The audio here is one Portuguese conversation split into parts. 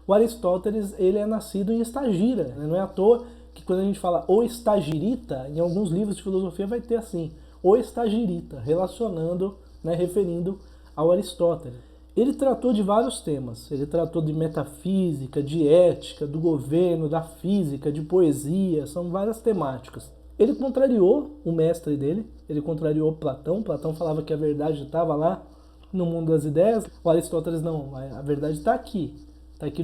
O Aristóteles, ele é nascido em Estagira, né? Não é à toa que quando a gente fala o estagirita, em alguns livros de filosofia vai ter assim, o estagirita, relacionando, né, referindo ao Aristóteles. Ele tratou de vários temas, ele tratou de metafísica, de ética, do governo, da física, de poesia, são várias temáticas. Ele contrariou o mestre dele, ele contrariou Platão. Platão falava que a verdade estava lá no mundo das ideias. O Aristóteles não, a verdade está aqui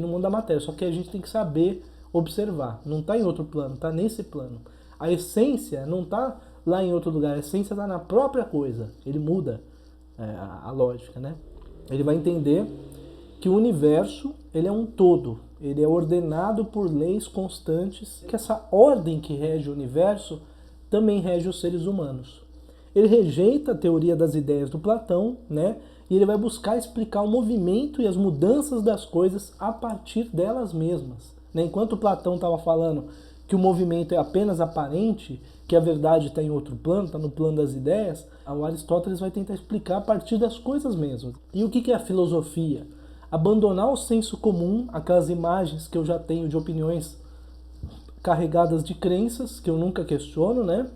no mundo da matéria, só que a gente tem que saber observar. Não está em outro plano, está nesse plano. A essência não está lá em outro lugar, a essência está na própria coisa. Ele muda a lógica, né? Ele vai entender que o universo, ele é um todo, ele é ordenado por leis constantes, que essa ordem que rege o universo também rege os seres humanos. Ele rejeita a teoria das ideias do Platão, né? E ele vai buscar explicar o movimento e as mudanças das coisas a partir delas mesmas, né? Enquanto Platão estava falando que o movimento é apenas aparente, que a verdade está em outro plano, está no plano das ideias, o Aristóteles vai tentar explicar a partir das coisas mesmas. E o que é a filosofia? Abandonar o senso comum, aquelas imagens que eu já tenho de opiniões carregadas de crenças, que eu nunca questiono, né?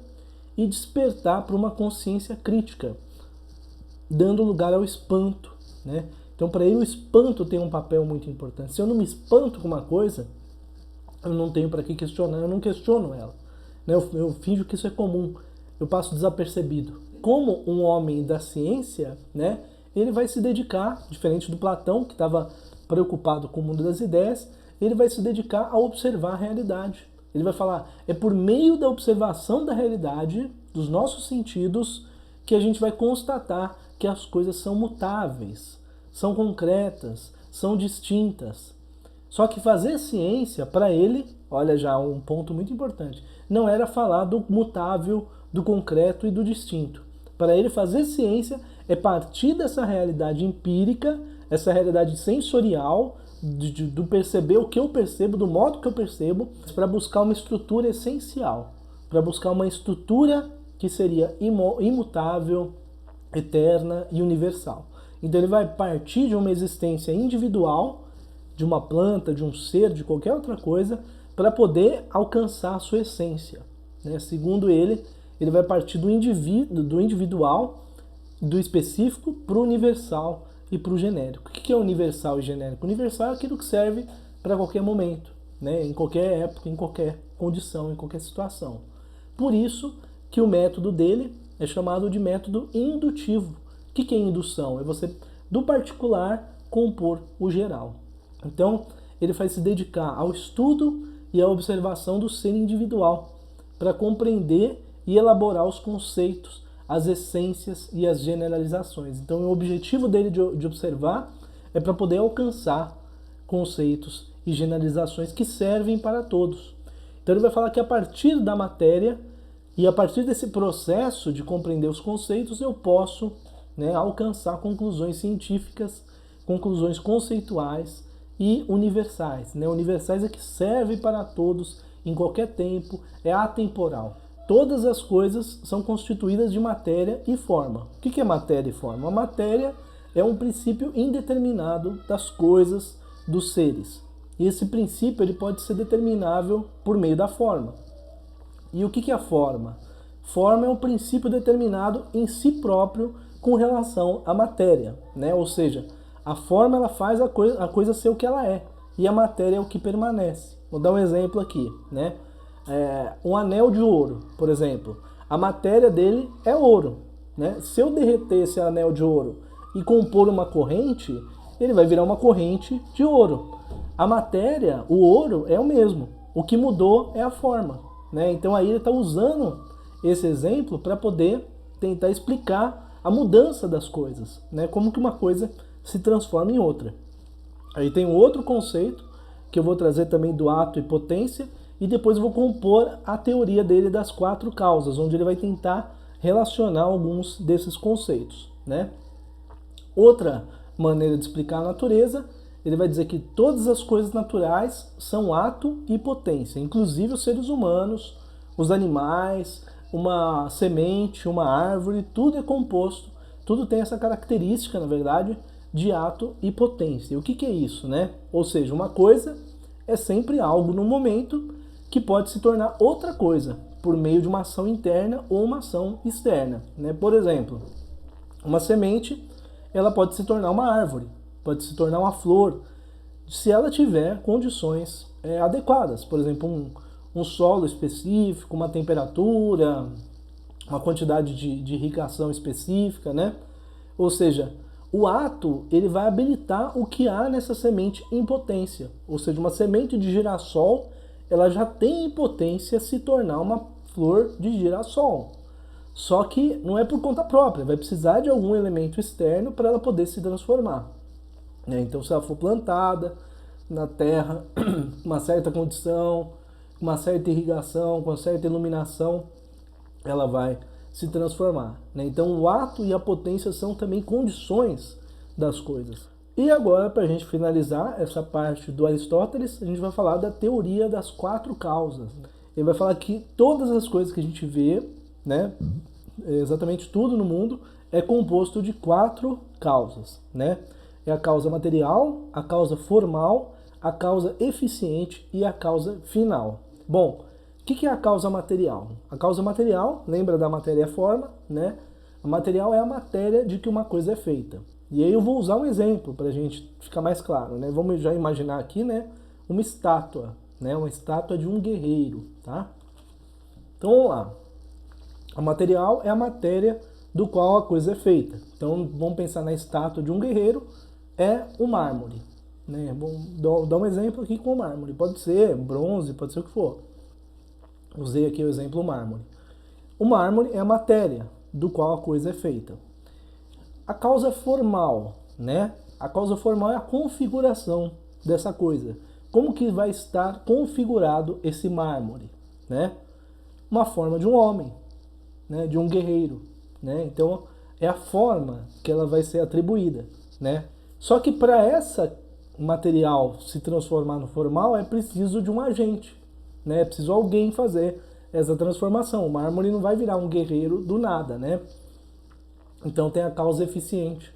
E despertar para uma consciência crítica, dando lugar ao espanto, né? Então, para ele, o espanto tem um papel muito importante. Se eu não me espanto com uma coisa, eu não tenho para que questionar, eu não questiono ela, né? Eu finjo que isso é comum, eu passo desapercebido. Como um homem da ciência, né? Ele vai se dedicar, diferente do Platão, que estava preocupado com o mundo das ideias, ele vai se dedicar a observar a realidade. Ele vai falar, é por meio da observação da realidade, dos nossos sentidos, que a gente vai constatar que as coisas são mutáveis, são concretas, são distintas. Só que fazer ciência, para ele, olha já um ponto muito importante, não era falar do mutável, do concreto e do distinto. Para ele, fazer ciência é partir dessa realidade empírica, essa realidade sensorial, do perceber o que eu percebo, do modo que eu percebo, para buscar uma estrutura essencial, para buscar uma estrutura que seria imutável, eterna e universal. Então ele vai partir de uma existência individual, de uma planta, de um ser, de qualquer outra coisa, para poder alcançar a sua essência, né? Segundo ele, ele vai partir do individual, do específico, para o universal e para o genérico. O que é universal e genérico? Universal é aquilo que serve para qualquer momento, né? Em qualquer época, em qualquer condição, em qualquer situação. Por isso que o método dele é chamado de método indutivo. O que é indução? É você, do particular, compor o geral. Então, ele vai se dedicar ao estudo e à observação do ser individual, para compreender e elaborar os conceitos, as essências e as generalizações. Então, o objetivo dele de observar é para poder alcançar conceitos e generalizações que servem para todos. Então, ele vai falar que a partir da matéria e a partir desse processo de compreender os conceitos, eu posso, né, alcançar conclusões científicas, conclusões conceituais e universais, né? Universais é que serve para todos, em qualquer tempo, é atemporal. Todas as coisas são constituídas de matéria e forma. O que é matéria e forma? A matéria é um princípio indeterminado das coisas, dos seres. E esse princípio ele pode ser determinável por meio da forma. E o que é a forma? Forma é um princípio determinado em si próprio com relação à matéria, né? Ou seja, a forma ela faz a coisa ser o que ela é, e a matéria é o que permanece. Vou dar um exemplo aqui, né? Um anel de ouro, por exemplo. A matéria dele é ouro, né? Se eu derreter esse anel de ouro e compor uma corrente, ele vai virar uma corrente de ouro. A matéria, o ouro, é o mesmo. O que mudou é a forma, né? Então aí ele está usando esse exemplo para poder tentar explicar a mudança das coisas, né? Como que uma coisa se transforma em outra. Aí tem um outro conceito que eu vou trazer também do ato e potência, e depois eu vou compor a teoria dele das 4 causas, onde ele vai tentar relacionar alguns desses conceitos, né? Outra maneira de explicar a natureza, ele vai dizer que todas as coisas naturais são ato e potência, inclusive os seres humanos, os animais, uma semente, uma árvore, tudo é composto, tudo tem essa característica, na verdade, de ato e potência. O que é isso, né? Ou seja, uma coisa é sempre algo no momento que pode se tornar outra coisa, por meio de uma ação interna ou uma ação externa, né? Por exemplo, uma semente, ela pode se tornar uma árvore, pode se tornar uma flor, se ela tiver condições adequadas. Por exemplo, um solo específico, uma temperatura, uma quantidade de irrigação específica, né? Ou seja, o ato ele vai habilitar o que há nessa semente em potência. Ou seja, uma semente de girassol, ela já tem em potência se tornar uma flor de girassol. Só que não é por conta própria, vai precisar de algum elemento externo para ela poder se transformar. Então, se ela for plantada na terra, uma certa condição, uma certa irrigação, com certa iluminação, ela vai se transformar. Então, o ato e a potência são também condições das coisas. E agora, para a gente finalizar essa parte do Aristóteles, a gente vai falar da teoria das 4 causas. Ele vai falar que todas as coisas que a gente vê, né, exatamente tudo no mundo, é composto de 4 causas, né? É a causa material, a causa formal, a causa eficiente e a causa final. Bom, o que é a causa material? A causa material, lembra da matéria e a forma, né? A material é a matéria de que uma coisa é feita. E aí eu vou usar um exemplo para a gente ficar mais claro, né? Vamos já imaginar aqui, né, uma estátua, né? Uma estátua de um guerreiro, tá? Então vamos lá. A material é a matéria do qual a coisa é feita. Então vamos pensar na estátua de um guerreiro, é o mármore, né? Vamos dar um exemplo aqui com o mármore. Pode ser bronze, pode ser o que for. Usei aqui o exemplo mármore. O mármore é a matéria do qual a coisa é feita. A causa formal, né? A causa formal é a configuração dessa coisa. Como que vai estar configurado esse mármore, né? Uma forma de um homem, né? De um guerreiro, né? Então é a forma que ela vai ser atribuída, né? Só que para essa material se transformar no formal é preciso de um agente, né? É preciso alguém fazer essa transformação. O mármore não vai virar um guerreiro do nada, né? Então tem a causa eficiente.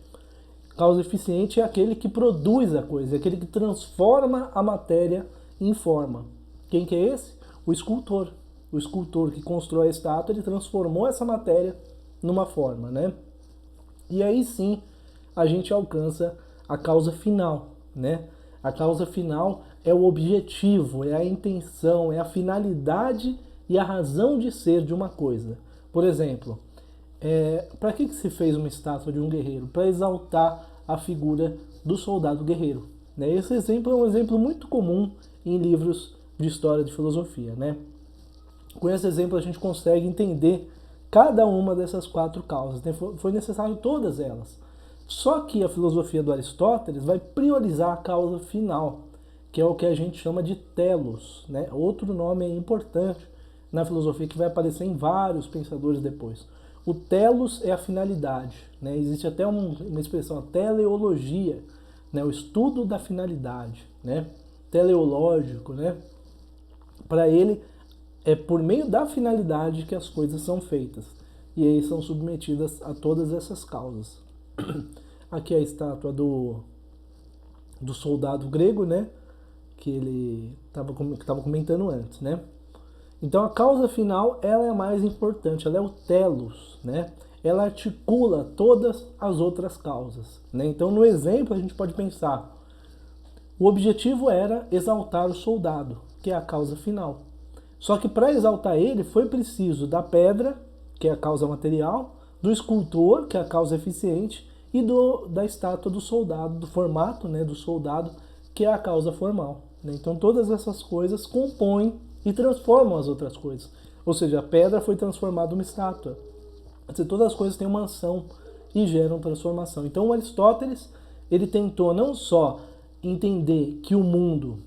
A causa eficiente é aquele que produz a coisa, é aquele que transforma a matéria em forma. Quem que é esse? O escultor. O escultor que constrói a estátua, ele transformou essa matéria numa forma, né? E aí sim a gente alcança a causa final, né? A causa final é o objetivo, é a intenção, é a finalidade e a razão de ser de uma coisa. Por exemplo, para que se fez uma estátua de um guerreiro? Para exaltar a figura do soldado guerreiro, né? Esse exemplo é um exemplo muito comum em livros de história de filosofia, né? Com esse exemplo a gente consegue entender cada uma dessas 4 causas. Foi necessário todas elas. Só que a filosofia do Aristóteles vai priorizar a causa final, que é o que a gente chama de telos, né? Outro nome importante na filosofia que vai aparecer em vários pensadores depois. O telos é a finalidade, né? Existe até uma expressão, a teleologia, né? O estudo da finalidade, né? Teleológico, né? Para ele, é por meio da finalidade que as coisas são feitas. E aí são submetidas a todas essas causas. Aqui é a estátua do soldado grego, né? Que ele estava comentando antes, né? Então a causa final, ela é a mais importante, ela é o telos, né? Ela articula todas as outras causas, né? Então no exemplo a gente pode pensar, o objetivo era exaltar o soldado, que é a causa final. Só que para exaltar ele foi preciso da pedra, que é a causa material, do escultor, que é a causa eficiente, e da estátua do soldado, do formato, né, do soldado, que é a causa formal, né? Então todas essas coisas compõem e transformam as outras coisas. Ou seja, a pedra foi transformada numa estátua. Quer dizer, todas as coisas têm uma ação e geram transformação. Então o Aristóteles, ele tentou não só entender que o mundo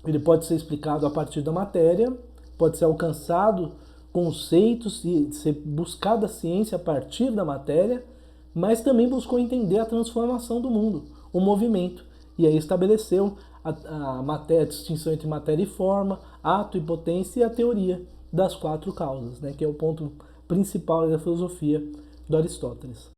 ele pode ser explicado a partir da matéria, pode ser alcançado conceitos e ser buscada a ciência a partir da matéria, mas também buscou entender a transformação do mundo, o movimento. E aí estabeleceu a distinção entre matéria e forma, ato e potência e a teoria das 4 causas, né, que é o ponto principal da filosofia do Aristóteles.